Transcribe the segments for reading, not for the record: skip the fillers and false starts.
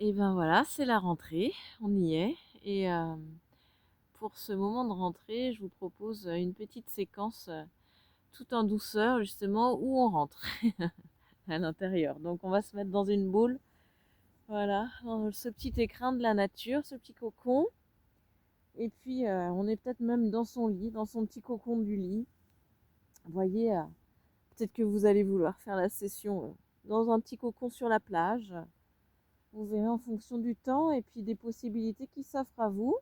Et ben voilà, c'est la rentrée, on y est. Et pour ce moment de rentrée, je vous propose une petite séquence tout en douceur, justement, où on rentre à l'intérieur. Donc on va se mettre dans une boule, voilà, dans ce petit écrin de la nature, ce petit cocon. Et puis on est peut-être même dans son lit, dans son petit cocon du lit. Vous voyez, peut-être que vous allez vouloir faire la session dans un petit cocon sur la plage. Vous verrez en fonction du temps et puis des possibilités qui s'offrent à vous.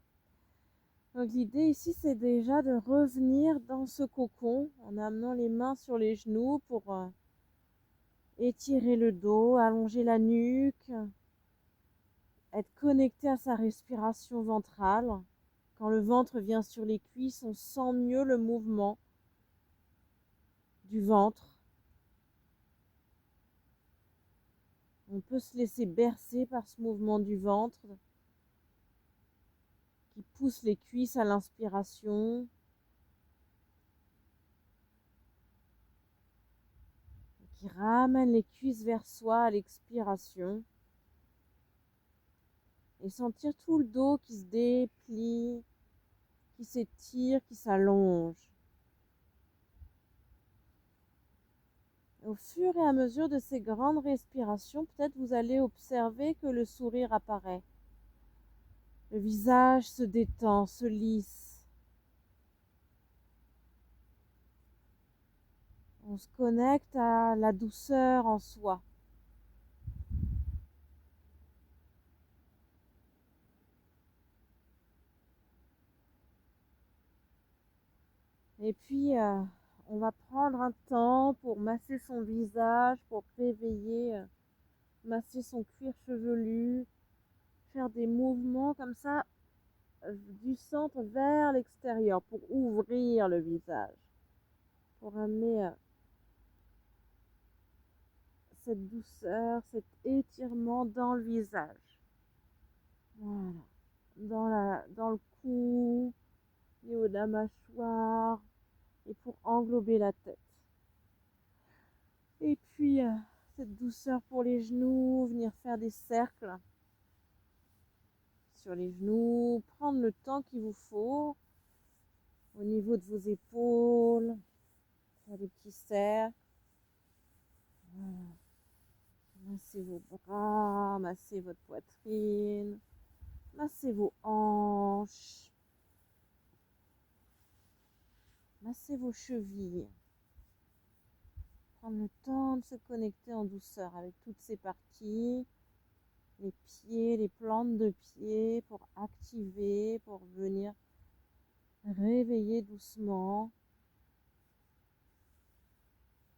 Donc l'idée ici, c'est déjà de revenir dans ce cocon en amenant les mains sur les genoux pour étirer le dos, allonger la nuque, être connecté à sa respiration ventrale. Quand le ventre vient sur les cuisses, on sent mieux le mouvement du ventre. On peut se laisser bercer par ce mouvement du ventre qui pousse les cuisses à l'inspiration, qui ramène les cuisses vers soi à l'expiration. Et sentir tout le dos qui se déplie, qui s'étire, qui s'allonge. Au fur et à mesure de ces grandes respirations, peut-être vous allez observer que le sourire apparaît. Le visage se détend, se lisse. On se connecte à la douceur en soi. Et puis, on va prendre un temps pour masser son visage, pour réveiller, masser son cuir chevelu, faire des mouvements comme ça du centre vers l'extérieur pour ouvrir le visage, pour amener cette douceur, cet étirement dans le visage. Voilà, dans le cou, au niveau de la mâchoire, et pour englober la tête. Et puis, cette douceur pour les genoux, venir faire des cercles sur les genoux, prendre le temps qu'il vous faut au niveau de vos épaules, faire des petits cercles. Voilà. Massez vos bras, massez votre poitrine, massez vos hanches, massez vos chevilles. Prendre le temps de se connecter en douceur avec toutes ces parties, les pieds, les plantes de pieds pour activer, pour venir réveiller doucement.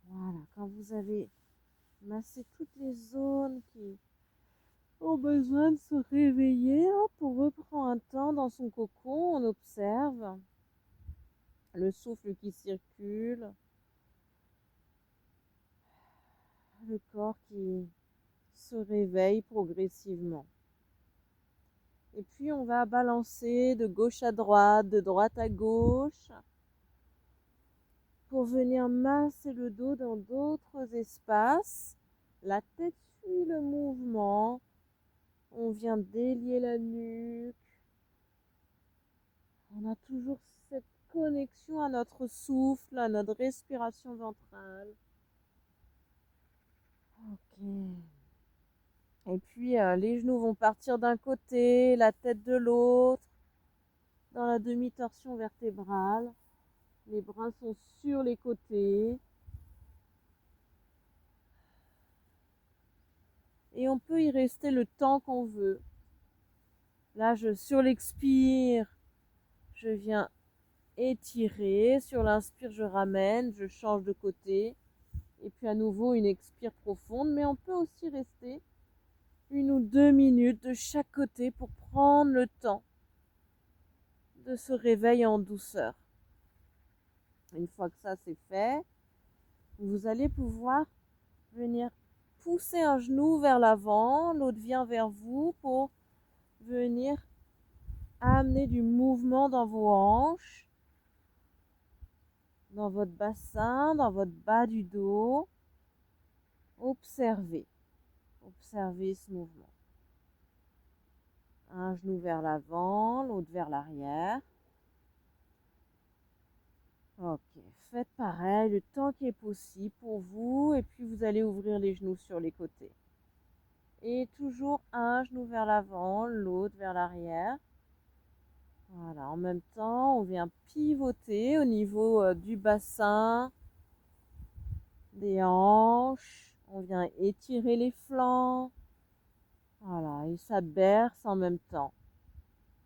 Voilà, quand vous avez massé toutes les zones qui ont besoin de se réveiller, hop, on reprend un temps dans son cocon, on observe le souffle qui circule, le corps qui se réveille progressivement. Et puis on va balancer de gauche à droite à gauche, pour venir masser le dos dans d'autres espaces. La tête suit le mouvement. On vient délier la nuque. On a toujours cette connexion à notre souffle, à notre respiration ventrale. Ok. Et puis les genoux vont partir d'un côté, la tête de l'autre, dans la demi-torsion vertébrale. Les bras sont sur les côtés. Et on peut y rester le temps qu'on veut. Là, sur l'expire, je viens étirer. Sur l'inspire, je ramène, je change de côté. Et puis à nouveau, une expire profonde. Mais on peut aussi rester 1 ou 2 minutes de chaque côté pour prendre le temps de se réveiller en douceur. Une fois que ça c'est fait, vous allez pouvoir venir pousser un genou vers l'avant, l'autre vient vers vous pour venir amener du mouvement dans vos hanches, dans votre bassin, dans votre bas du dos. Observez ce mouvement. Un genou vers l'avant, l'autre vers l'arrière. Ok, faites pareil le temps qui est possible pour vous et puis vous allez ouvrir les genoux sur les côtés. Et toujours un genou vers l'avant, l'autre vers l'arrière. Voilà, en même temps, on vient pivoter au niveau du bassin, des hanches. On vient étirer les flancs. Voilà, et ça berce en même temps.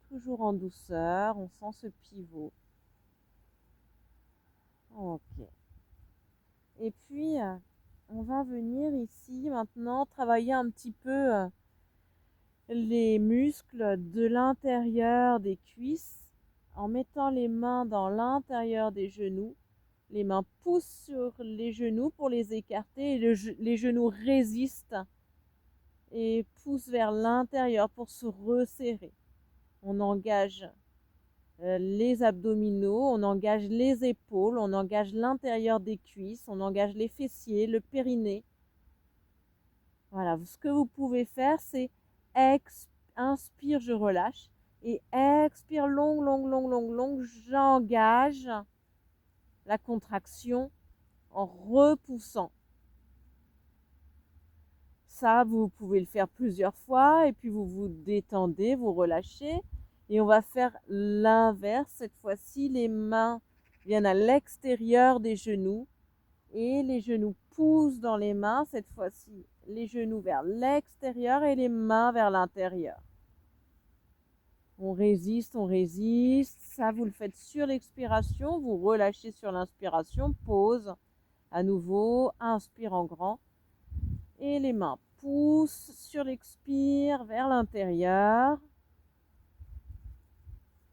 Toujours en douceur, on sent ce pivot. Ok. Et puis, on va venir ici maintenant travailler un petit peu les muscles de l'intérieur des cuisses en mettant les mains dans l'intérieur des genoux. Les mains poussent sur les genoux pour les écarter et les genoux résistent et poussent vers l'intérieur pour se resserrer. On engage les abdominaux, on engage les épaules, on engage l'intérieur des cuisses, on engage les fessiers, le périnée. Voilà, ce que vous pouvez faire, c'est inspire, je relâche. Et expire, longue, longue, longue, longue, longue, j'engage la contraction en repoussant. Ça, vous pouvez le faire plusieurs fois et puis vous vous détendez, vous relâchez. Et on va faire l'inverse. Cette fois-ci, les mains viennent à l'extérieur des genoux et les genoux poussent dans les mains. Cette fois-ci, les genoux vers l'extérieur et les mains vers l'intérieur. On résiste, on résiste. Ça, vous le faites sur l'expiration. Vous relâchez sur l'inspiration. Pause. À nouveau, inspire en grand. Et les mains poussent sur l'expire vers l'intérieur.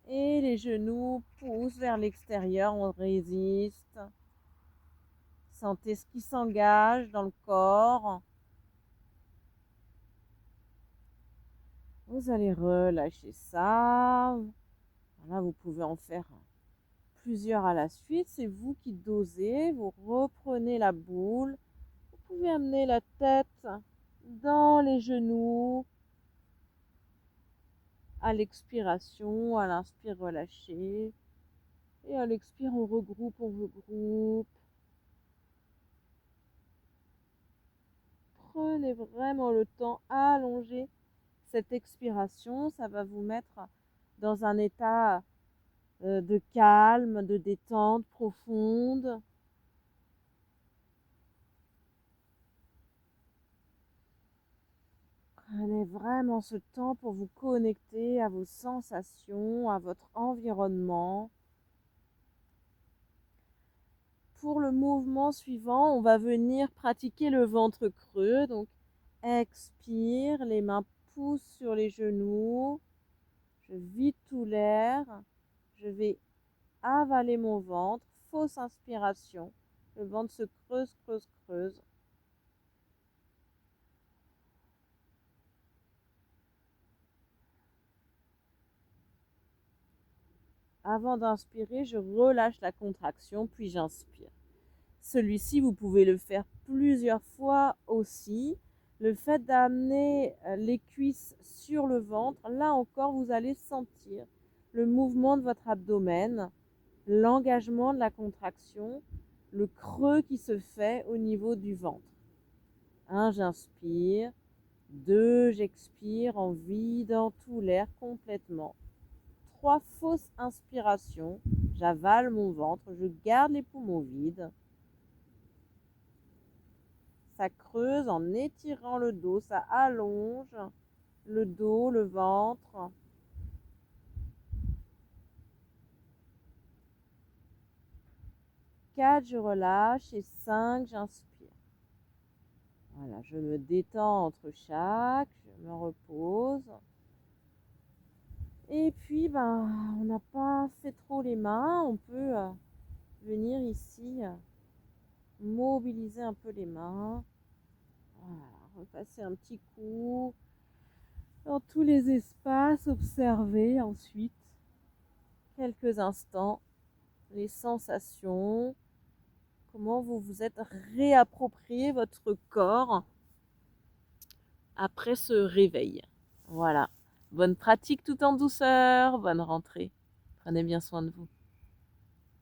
Et les genoux poussent vers l'extérieur. On résiste. Sentez ce qui s'engage dans le corps. Vous allez relâcher ça. Là, vous pouvez en faire plusieurs à la suite. C'est vous qui dosez. Vous reprenez la boule. Vous pouvez amener la tête dans les genoux. À l'expiration, à l'inspire, relâchez. Et à l'expire, on regroupe, on regroupe. Prenez vraiment le temps, allongez cette expiration. Ça va vous mettre dans un état de calme, de détente profonde. Prenez vraiment ce temps pour vous connecter à vos sensations, à votre environnement. Pour le mouvement suivant, on va venir pratiquer le ventre creux. Donc, expire, les mains poussent sur les genoux. Je vide tout l'air. Je vais avaler mon ventre. Fausse inspiration. Le ventre se creuse, creuse, creuse. Avant d'inspirer, je relâche la contraction, puis j'inspire. Celui-ci, vous pouvez le faire plusieurs fois aussi. Le fait d'amener les cuisses sur le ventre, là encore, vous allez sentir le mouvement de votre abdomen, l'engagement de la contraction, le creux qui se fait au niveau du ventre. 1, j'inspire. 2, j'expire en vidant tout l'air complètement. 3, fausse inspiration. J'avale mon ventre, je garde les poumons vides. Ça creuse en étirant le dos, ça allonge le dos, le ventre. 4, je relâche et 5, j'inspire. Voilà, je me détends entre chaque, je me repose. Et puis, on n'a pas fait trop les mains, on peut venir ici mobiliser un peu les mains. Voilà, repasser un petit coup dans tous les espaces, observer ensuite quelques instants les sensations, comment vous vous êtes réapproprié votre corps après ce réveil. Voilà. bonne pratique tout en douceur, bonne rentrée. Prenez bien soin de vous.